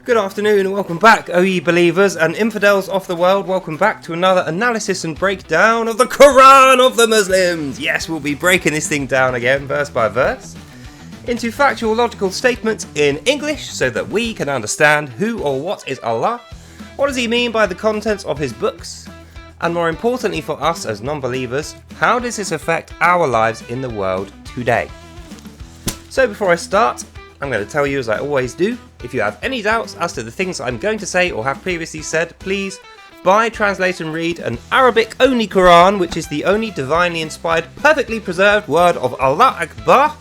Good afternoon and welcome back, O ye believers and infidels of the world. Welcome back to another analysis and breakdown of the Quran of the Muslims. Yes, we'll be breaking this thing down again, verse by verse, into factual, logical statements in English so that we can understand who or what is Allah, what does he mean by the contents of his books, and more importantly for us as non-believers, how does this affect our lives in the world today? So before I start, I'm going to tell you, as I always do, if you have any doubts as to the things I'm going to say or have previously said, please buy, translate and read an Arabic-only Quran, which is the only divinely inspired, perfectly preserved word of Allah Akbar,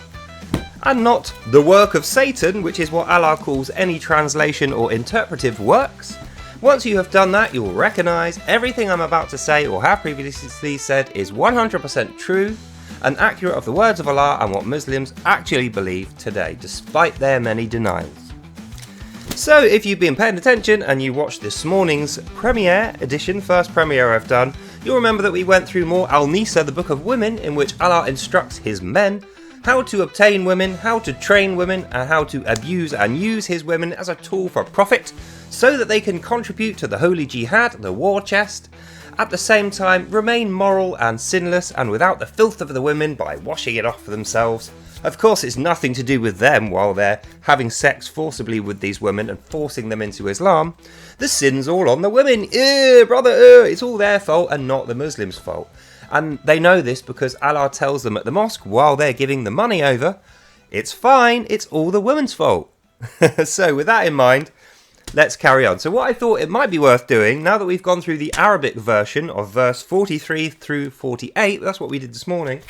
and not the work of Satan, which is what Allah calls any translation or interpretive works. Once you have done that, you will recognise everything I'm about to say or have previously said is 100% true and accurate of the words of Allah and what Muslims actually believe today, despite their many denials. So if you've been paying attention and you watched this morning's premiere edition, first premiere I've done, you'll remember that we went through more Al-NIISA, the Book of Women, in which Allah instructs his men how to obtain women, how to train women, and how to abuse and use his women as a tool for profit, so that they can contribute to the holy jihad, the war chest, at the same time remain moral and sinless and without the filth of the women by washing it off for themselves. Of course, it's nothing to do with them while they're having sex forcibly with these women and forcing them into Islam. The sin's all on the women. Brother, it's all their fault and not the Muslims' fault. And they know this because Allah tells them at the mosque while they're giving the money over, it's fine, it's all the women's fault. So with that in mind, let's carry on. So what I thought it might be worth doing, now that we've gone through the Arabic version of verse 43 through 48, that's what we did this morning,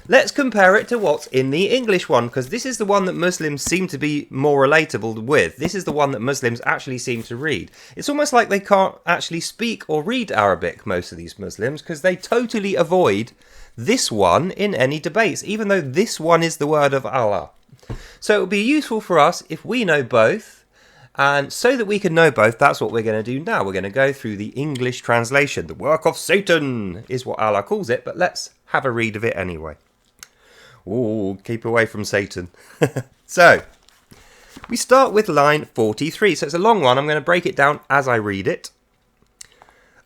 let's compare it to what's in the English one, because this is the one that Muslims seem to be more relatable with. This is the one that Muslims actually seem to read. It's almost like they can't actually speak or read Arabic, most of these Muslims, because they totally avoid this one in any debates, even though this one is the word of Allah. So it would be useful for us if we know both. And so that we can know both, that's what we're going to do now. We're going to go through the English translation. The work of Satan is what Allah calls it, but let's have a read of it anyway. Ooh, keep away from Satan. So, we start with line 43. So it's a long one. I'm going to break it down as I read it.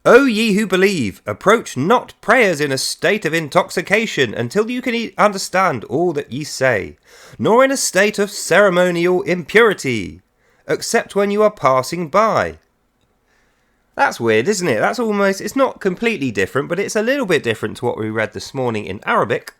O ye who believe, approach not prayers in a state of intoxication until you can understand all that ye say, nor in a state of ceremonial impurity, except when you are passing by. That's weird, isn't it? That's almost, it's not completely different, but it's a little bit different to what we read this morning in Arabic.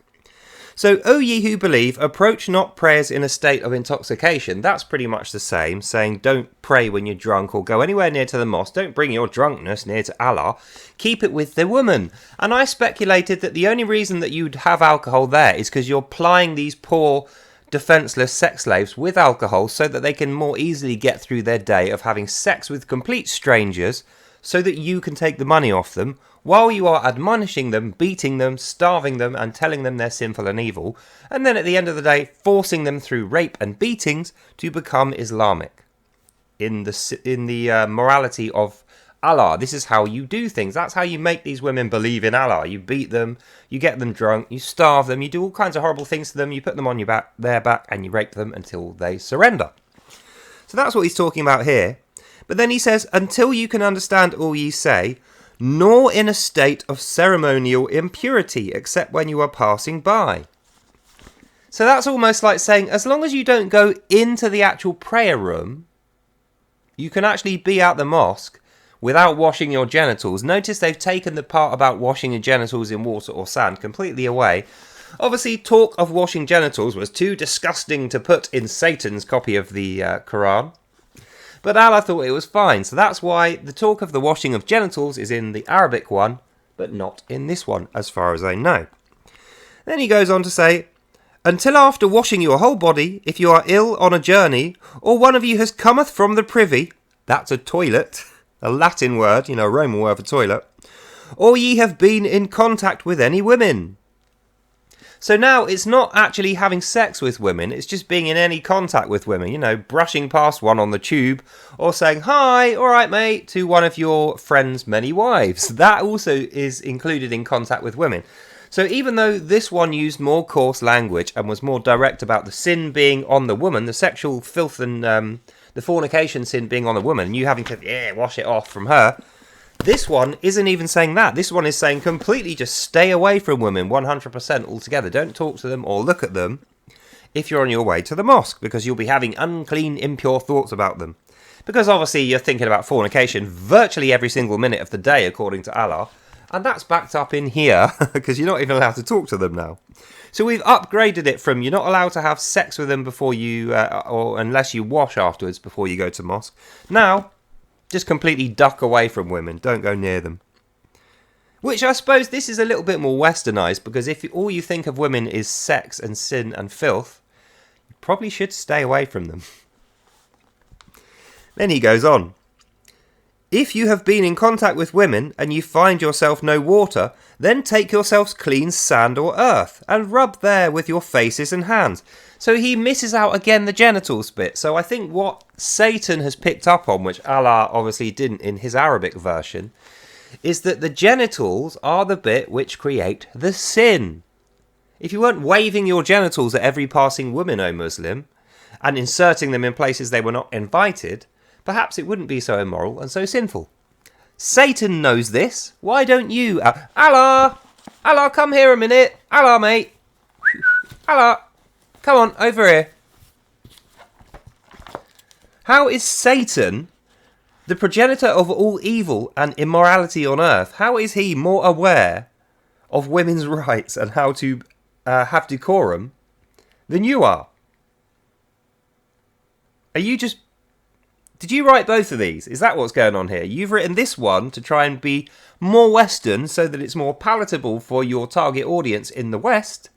So, O ye who believe, approach not prayers in a state of intoxication. That's pretty much the same, saying don't pray when you're drunk or go anywhere near to the mosque. Don't bring your drunkenness near to Allah. Keep it with the woman. And I speculated that the only reason that you'd have alcohol there is because you're plying these poor defenseless sex slaves with alcohol so that they can more easily get through their day of having sex with complete strangers so that you can take the money off them while you are admonishing them, beating them, starving them and telling them they're sinful and evil, and then at the end of the day forcing them through rape and beatings to become Islamic in the morality of Allah. This is how you do things. That's how you make these women believe in Allah. You beat them, you get them drunk, you starve them, you do all kinds of horrible things to them, you put them on their back and you rape them until they surrender. So that's what he's talking about here. But then he says, until you can understand all ye say, nor in a state of ceremonial impurity, except when you are passing by. So that's almost like saying, as long as you don't go into the actual prayer room, you can actually be at the mosque without washing your genitals. Notice they've taken the part about washing your genitals in water or sand completely away. Obviously, talk of washing genitals was too disgusting to put in Satan's copy of the Quran. But Allah thought it was fine. So that's why the talk of the washing of genitals is in the Arabic one, but not in this one, as far as I know. Then he goes on to say, until after washing your whole body, if you are ill on a journey, or one of you has cometh from the privy, that's a toilet, a Latin word, a Roman word for toilet, or ye have been in contact with any women. So now it's not actually having sex with women, it's just being in any contact with women, brushing past one on the tube or saying, hi, all right, mate, to one of your friend's many wives. That also is included in contact with women. So even though this one used more coarse language and was more direct about the sin being on the woman, the sexual filth and the fornication sin being on the woman, and you having to wash it off from her, this one isn't even saying that. This one is saying completely just stay away from women 100% altogether. Don't talk to them or look at them if you're on your way to the mosque, because you'll be having unclean, impure thoughts about them. Because obviously you're thinking about fornication virtually every single minute of the day, according to Allah. And that's backed up in here, because you're not even allowed to talk to them now. So we've upgraded it from you're not allowed to have sex with them before you, or unless you wash afterwards before you go to mosque. Now, just completely duck away from women. Don't go near them. Which I suppose this is a little bit more westernized, because if all you think of women is sex and sin and filth, you probably should stay away from them. Then he goes on. If you have been in contact with women and you find yourself no water, then take yourselves clean sand or earth and rub there with your faces and hands. So he misses out again the genitals bit. So I think what Satan has picked up on, which Allah obviously didn't in his Arabic version, is that the genitals are the bit which create the sin. If you weren't waving your genitals at every passing woman, O Muslim, and inserting them in places they were not invited, perhaps it wouldn't be so immoral and so sinful. Satan knows this. Why don't you? Allah! Allah, come here a minute. Allah, mate. Allah, come on, over here. How is Satan, the progenitor of all evil and immorality on earth, how is he more aware of women's rights and how to have decorum than you are? Are you just... Did you write both of these? Is that what's going on here? You've written this one to try and be more Western so that it's more palatable for your target audience in the West.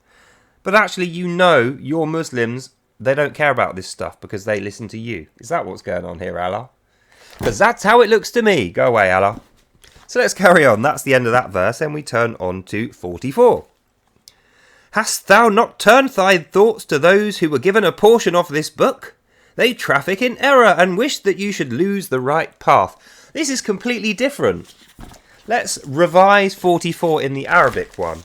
But actually, you know, your Muslims, they don't care about this stuff because they listen to you. Is that what's going on here, Allah? Because that's how it looks to me. Go away, Allah. So let's carry on. That's the end of that verse. And we turn on to 44. Hast thou not turned thy thoughts to those who were given a portion of this book? They traffic in error and wish that you should lose the right path. This is completely different. Let's revise 44 in the Arabic one.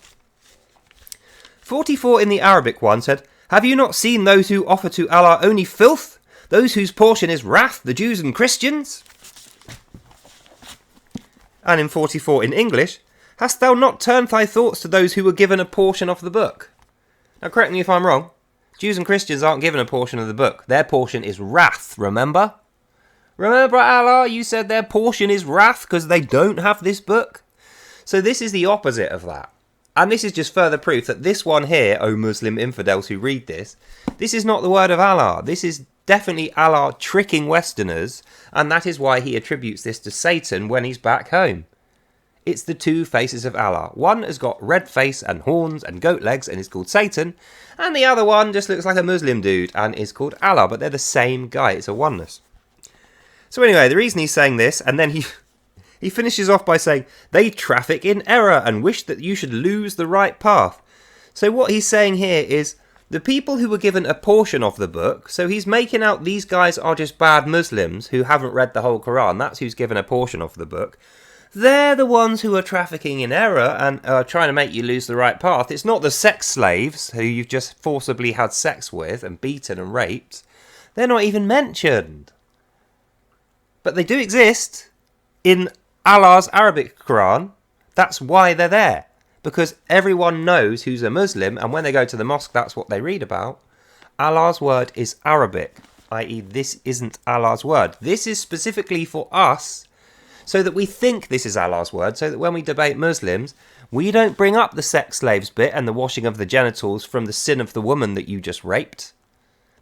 44 in the Arabic one said, have you not seen those who offer to Allah only filth? Those whose portion is wrath, the Jews and Christians? And in 44 in English, hast thou not turned thy thoughts to those who were given a portion of the book? Now correct me if I'm wrong. Jews and Christians aren't given a portion of the book. Their portion is wrath, remember? Remember, Allah, you said their portion is wrath because they don't have this book? So this is the opposite of that. And this is just further proof that this one here, O Muslim infidels who read this, this is not the word of Allah. This is definitely Allah tricking Westerners, and that is why he attributes this to Satan when he's back home. It's the two faces of Allah. One has got red face and horns and goat legs and is called Satan, and the other one just looks like a Muslim dude and is called Allah, but they're the same guy. It's a oneness. So anyway, the reason he's saying this, and then he finishes off by saying, they traffic in error and wish that you should lose the right path. So what he's saying here is, the people who were given a portion of the book, so he's making out these guys are just bad Muslims who haven't read the whole Quran, that's who's given a portion of the book. They're the ones who are trafficking in error and are trying to make you lose the right path. It's not the sex slaves who you've just forcibly had sex with and beaten and raped. They're not even mentioned. But they do exist in Allah's Arabic Quran. That's why they're there. Because everyone knows who's a Muslim, and when they go to the mosque, that's what they read about. Allah's word is Arabic, i.e. this isn't Allah's word. This is specifically for us, so that we think this is Allah's word, so that when we debate Muslims, we don't bring up the sex slaves bit and the washing of the genitals from the sin of the woman that you just raped.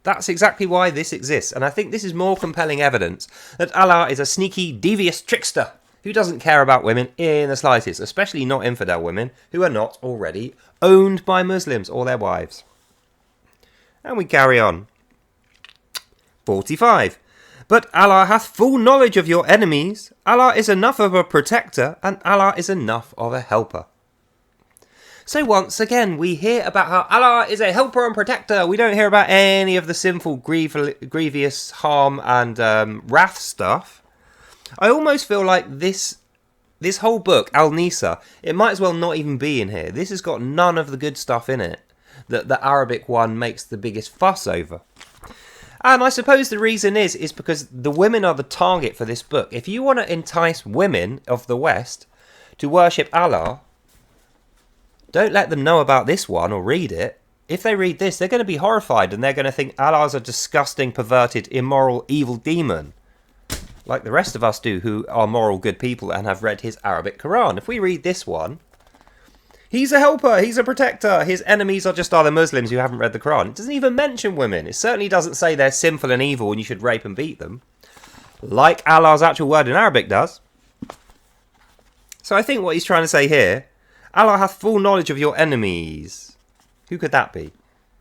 That's exactly why this exists, and I think this is more compelling evidence that Allah is a sneaky, devious trickster who doesn't care about women in the slightest, especially not infidel women who are not already owned by Muslims or their wives. And we carry on. 45. But Allah hath full knowledge of your enemies. Allah is enough of a protector, and Allah is enough of a helper. So once again, we hear about how Allah is a helper and protector. We don't hear about any of the sinful, grievous harm and wrath stuff. I almost feel like this This whole book, Al-NIISA, it might as well not even be in here. This has got none of the good stuff in it that the Arabic one makes the biggest fuss over. And I suppose the reason is because the women are the target for this book. If you want to entice women of the West to worship Allah, don't let them know about this one or read it. If they read this, they're going to be horrified and they're going to think Allah's a disgusting, perverted, immoral, evil demon. Like the rest of us do who are moral, good people and have read his Arabic Quran. If we read this one, he's a helper, he's a protector, his enemies are just other Muslims who haven't read the Quran. It doesn't even mention women. It certainly doesn't say they're sinful and evil and you should rape and beat them, like Allah's actual word in Arabic does. So I think what he's trying to say here, Allah hath full knowledge of your enemies. Who could that be? It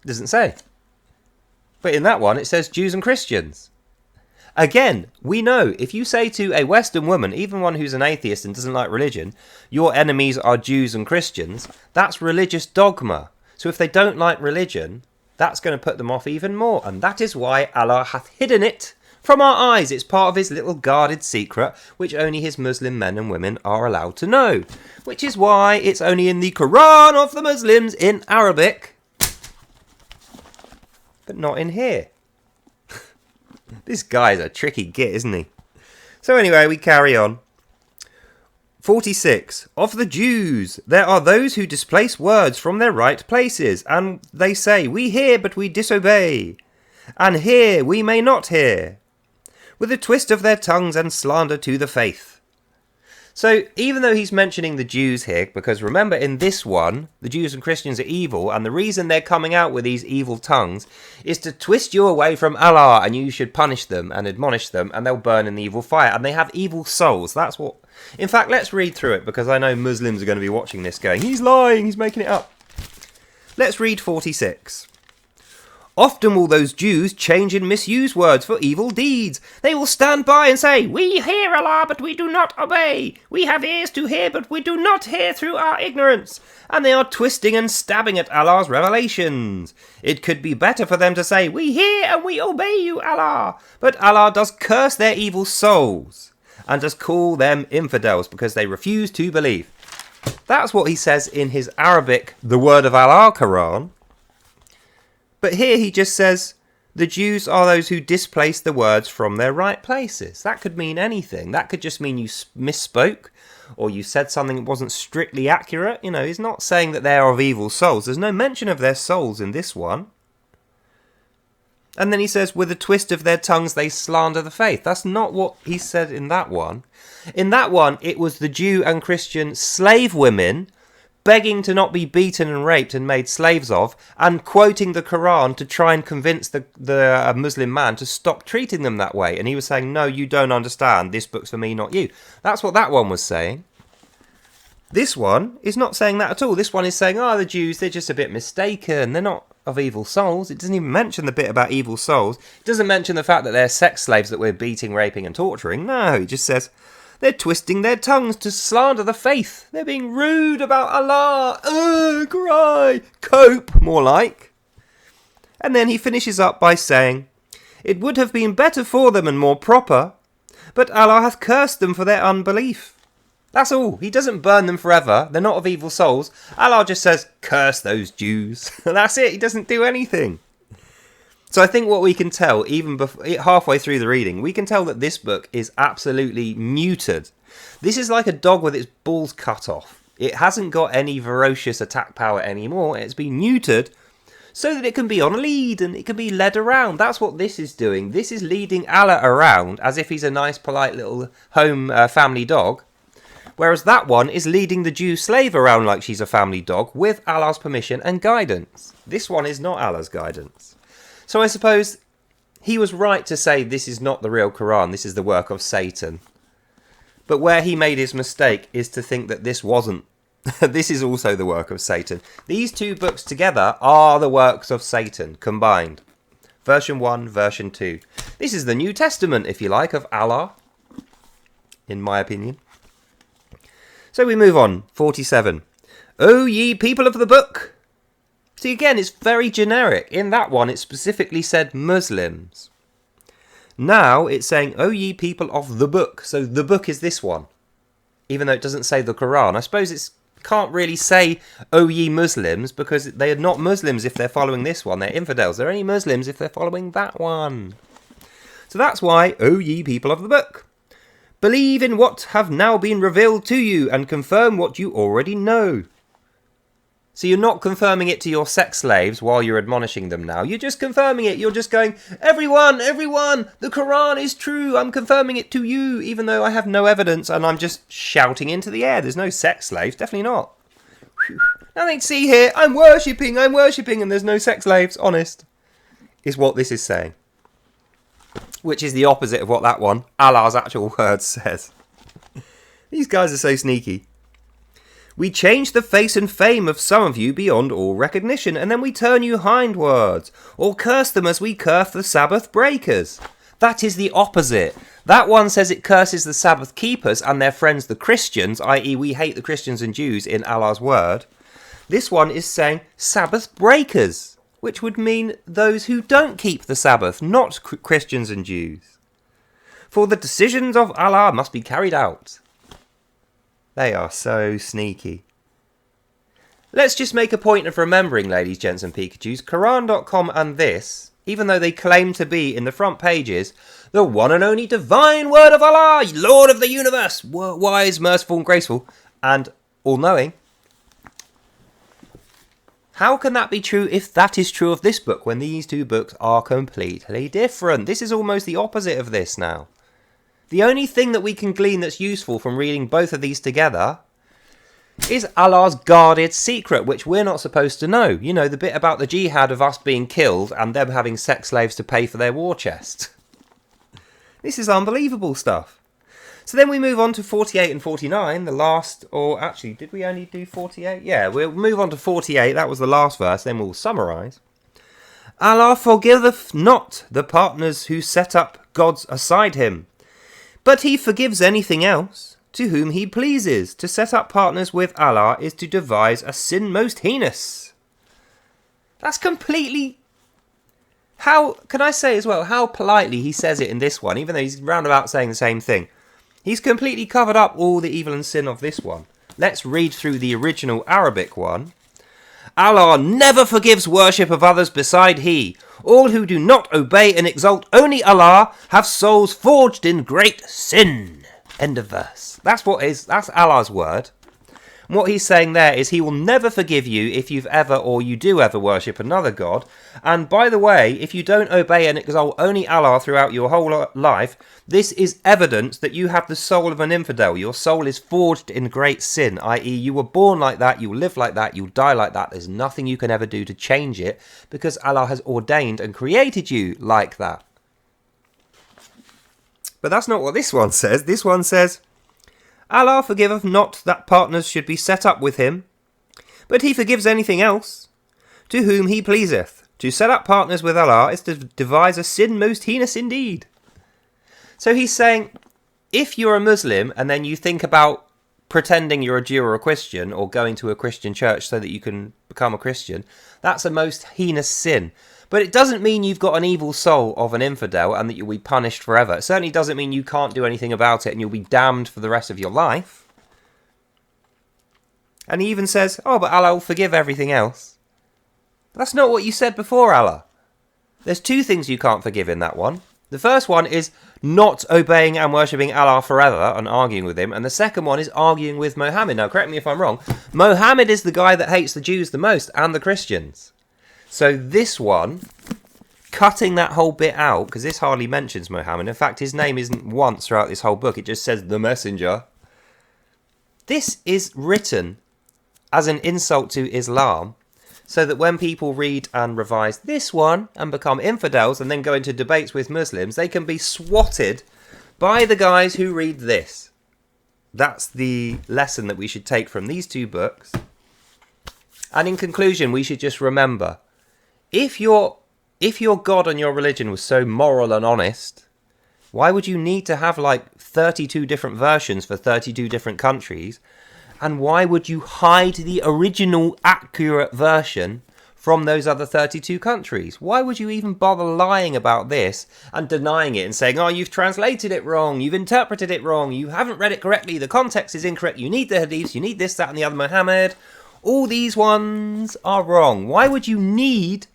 doesn't say. But in that one it says Jews and Christians. Again, we know if you say to a Western woman, even one who's an atheist and doesn't like religion, your enemies are Jews and Christians, that's religious dogma. So if they don't like religion, that's going to put them off even more. And that is why Allah hath hidden it from our eyes. It's part of his little guarded secret, which only his Muslim men and women are allowed to know. Which is why it's only in the Quran of the Muslims in Arabic, but not in here. This guy's a tricky git, isn't he? So anyway, we carry on. 46. Of the Jews, there are those who displace words from their right places, and they say, we hear but we disobey, and hear we may not hear, with a twist of their tongues and slander to the faith. So even though he's mentioning the Jews here, because remember in this one, the Jews and Christians are evil, and the reason they're coming out with these evil tongues is to twist you away from Allah, and you should punish them and admonish them, and they'll burn in the evil fire, and they have evil souls. That's what... In fact, let's read through it, because I know Muslims are going to be watching this going, he's lying, he's making it up. Let's read 46. Often will those Jews change and misuse words for evil deeds. They will stand by and say, we hear Allah, but we do not obey. We have ears to hear, but we do not hear through our ignorance. And they are twisting and stabbing at Allah's revelations. It could be better for them to say, we hear and we obey you, Allah. But Allah does curse their evil souls and does call them infidels because they refuse to believe. That's what he says in his Arabic, the Word of Allah Quran. But here he just says, the Jews are those who displace the words from their right places. That could mean anything. That could just mean you misspoke, or you said something that wasn't strictly accurate. You know, he's not saying that they are of evil souls. There's no mention of their souls in this one. And then he says, with a twist of their tongues they slander the faith. That's not what he said in that one. In that one, it was the Jew and Christian slave women begging to not be beaten and raped and made slaves of, and quoting the Quran to try and convince the Muslim man to stop treating them that way. And he was saying, no, you don't understand. This book's for me, not you. That's what that one was saying. This one is not saying that at all. This one is saying, the Jews, they're just a bit mistaken. They're not of evil souls. It doesn't even mention the bit about evil souls. It doesn't mention the fact that they're sex slaves that we're beating, raping and torturing. No, it just says they're twisting their tongues to slander the faith. They're being rude about Allah. Cry. Cope, more like. And then he finishes up by saying, it would have been better for them and more proper, but Allah hath cursed them for their unbelief. That's all. He doesn't burn them forever. They're not of evil souls. Allah just says, curse those Jews. That's it. He doesn't do anything. So I think what we can tell, even halfway through the reading, we can tell that this book is absolutely neutered. This is like a dog with its balls cut off. It hasn't got any ferocious attack power anymore. It's been neutered so that it can be on a lead and it can be led around. That's what this is doing. This is leading Allah around as if he's a nice, polite little home family dog. Whereas that one is leading the Jew slave around like she's a family dog with Allah's permission and guidance. This one is not Allah's guidance. So I suppose he was right to say this is not the real Quran, this is the work of Satan. But where he made his mistake is to think that this wasn't. This is also the work of Satan. These two books together are the works of Satan combined. Version 1, version 2. This is the New Testament, if you like, of Allah, in my opinion. So we move on. 47. O ye people of the book. See, again, it's very generic. In that one, it specifically said Muslims. Now, it's saying, O ye people of the book. So the book is this one. even though it doesn't say the Quran. I suppose it can't really say, O ye Muslims, because they are not Muslims if they're following this one. They're infidels. They're only Muslims if they're following that one. So that's why, O ye people of the book, believe in what have now been revealed to you and confirm what you already know. So you're not confirming it to your sex slaves while you're admonishing them now. You're just confirming it. You're just going, everyone, the Quran is true. I'm confirming it to you, even though I have no evidence and I'm just shouting into the air. There's no sex slaves. Definitely not. Whew. Nothing to see here. I'm worshipping, and there's no sex slaves. Honest. Is what this is saying. Which is the opposite of what that one, Allah's actual word, says. These guys are so sneaky. We change the face and fame of some of you beyond all recognition, and then we turn you hindwards, or curse them as we curse the Sabbath breakers. That is the opposite. That one says it curses the Sabbath keepers and their friends the Christians, i.e. we hate the Christians and Jews in Allah's word. This one is saying Sabbath breakers, which would mean those who don't keep the Sabbath, not Christians and Jews. For the decisions of Allah must be carried out. They are so sneaky. Let's just make a point of remembering, ladies, gents and Pikachus, Quran.com and this, even though they claim to be in the front pages, the one and only divine word of Allah, Lord of the universe, wise, merciful and graceful, and all-knowing. How can that be true if that is true of this book, when these two books are completely different? This is almost the opposite of this now. The only thing that we can glean that's useful from reading both of these together is Allah's guarded secret, which we're not supposed to know. You know, the bit about the jihad of us being killed and them having sex slaves to pay for their war chest. This is unbelievable stuff. So then we move on to 48 and 49, the last, or actually, did we only do 48? Yeah, we'll move on to 48, that was the last verse, then we'll summarise. Allah forgiveth not the partners who set up gods aside him, but he forgives anything else to whom he pleases. To set up partners with Allah is to devise a sin most heinous. That's completely... How can I say as well, how politely he says it in this one, even though he's roundabout saying the same thing. He's completely covered up all the evil and sin of this one. Let's read through the original Arabic one. Allah never forgives worship of others beside He. All who do not obey and exalt only Allah have souls forged in great sin. End of verse. That's Allah's word. And what he's saying there is he will never forgive you if you've ever or you do ever worship another god. And by the way, if you don't obey and exalt only Allah throughout your whole life, this is evidence that you have the soul of an infidel. Your soul is forged in great sin, i.e. you were born like that, you live like that, you'll die like that. There's nothing you can ever do to change it because Allah has ordained and created you like that. But that's not what this one says. This one says, Allah forgiveth not that partners should be set up with him, but he forgives anything else to whom he pleaseth. To set up partners with Allah is to devise a sin most heinous indeed. So he's saying, if you're a Muslim and then you think about pretending you're a Jew or a Christian or going to a Christian church so that you can become a Christian, that's a most heinous sin. But it doesn't mean you've got an evil soul of an infidel and that you'll be punished forever. It certainly doesn't mean you can't do anything about it and you'll be damned for the rest of your life. And he even says, oh, but Allah will forgive everything else. That's not what you said before, Allah. There's two things you can't forgive in that one. The first one is not obeying and worshipping Allah forever and arguing with him. And the second one is arguing with Muhammad. Now, correct me if I'm wrong. Muhammad is the guy that hates the Jews the most and the Christians. So this one, cutting that whole bit out, because this hardly mentions Muhammad. In fact, his name isn't once throughout this whole book. It just says the messenger. This is written as an insult to Islam, so that when people read and revise this one and become infidels and then go into debates with Muslims, they can be swatted by the guys who read this. That's the lesson that we should take from these two books. And in conclusion, we should just remember, if your God and your religion was so moral and honest, why would you need to have like 32 different versions for 32 different countries? And why would you hide the original accurate version from those other 32 countries. Why would you even bother lying about this and denying it and saying, oh, you've translated it wrong, you've interpreted it wrong, you haven't read it correctly, the context is incorrect, you need the hadiths, you need this, that and the other Muhammad. All these ones are wrong. Why would you need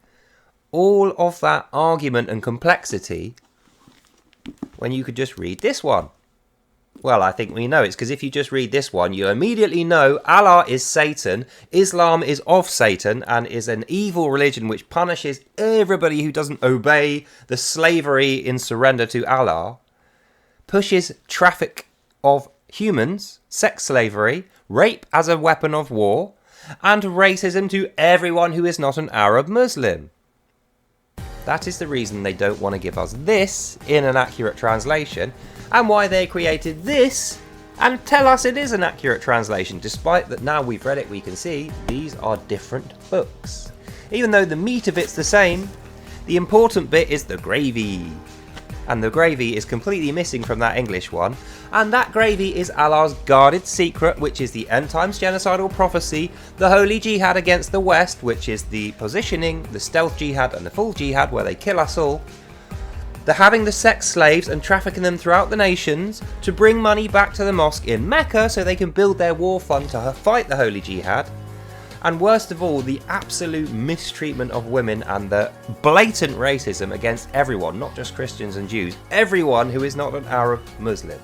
all of that argument and complexity when you could just read this one? Well, I think we know it's because if you just read this one, you immediately know Allah is Satan, Islam is of Satan, and is an evil religion which punishes everybody who doesn't obey the slavery in surrender to Allah, pushes traffic of humans, sex slavery, rape as a weapon of war, and racism to everyone who is not an Arab Muslim. That is the reason they don't want to give us this in an accurate translation, and why they created this and tell us it is an accurate translation, despite that now we've read it we can see these are different books. Even though the meat of it's the same, the important bit is the gravy. And the gravy is completely missing from that English one, and that gravy is Allah's guarded secret, which is the end times genocidal prophecy, the holy jihad against the West, which is the positioning, the stealth jihad and the full jihad where they kill us all, the having the sex slaves and trafficking them throughout the nations to bring money back to the mosque in Mecca so they can build their war fund to fight the holy jihad, and worst of all, the absolute mistreatment of women and the blatant racism against everyone, not just Christians and Jews, everyone who is not an Arab Muslim.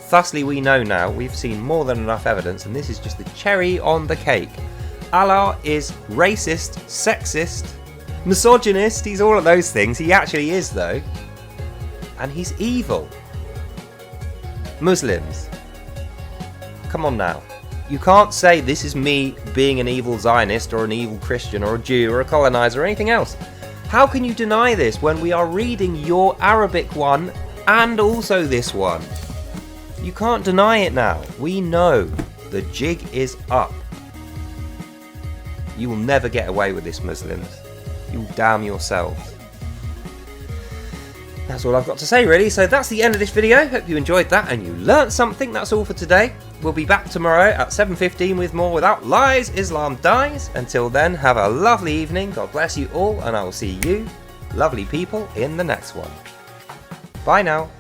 Thusly, we know now, we've seen more than enough evidence, and this is just the cherry on the cake. Allah is racist, sexist, misogynist, he's all of those things, he actually is though, and he's evil. Muslims, come on now. You can't say this is me being an evil Zionist or an evil Christian or a Jew or a colonizer or anything else. How can you deny this when we are reading your Arabic one and also this one? You can't deny it now. We know the jig is up. You will never get away with this, Muslims. You will damn yourselves. That's all I've got to say really, so that's the end of this video. Hope you enjoyed that and you learnt something. That's all for today. We'll be back tomorrow at 7:15 with more Without Lies, Islam Dies. Until then, have a lovely evening. God bless you all, and I will see you, lovely people, in the next one. Bye now.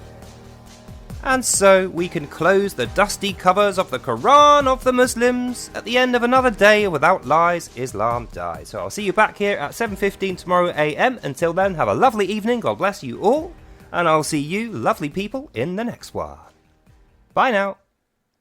And so we can close the dusty covers of the Quran of the Muslims at the end of another day of Without Lies, Islam Dies. So I'll see you back here at 7:15 tomorrow AM. Until then, have a lovely evening. God bless you all, and I'll see you, lovely people, in the next one. Bye now.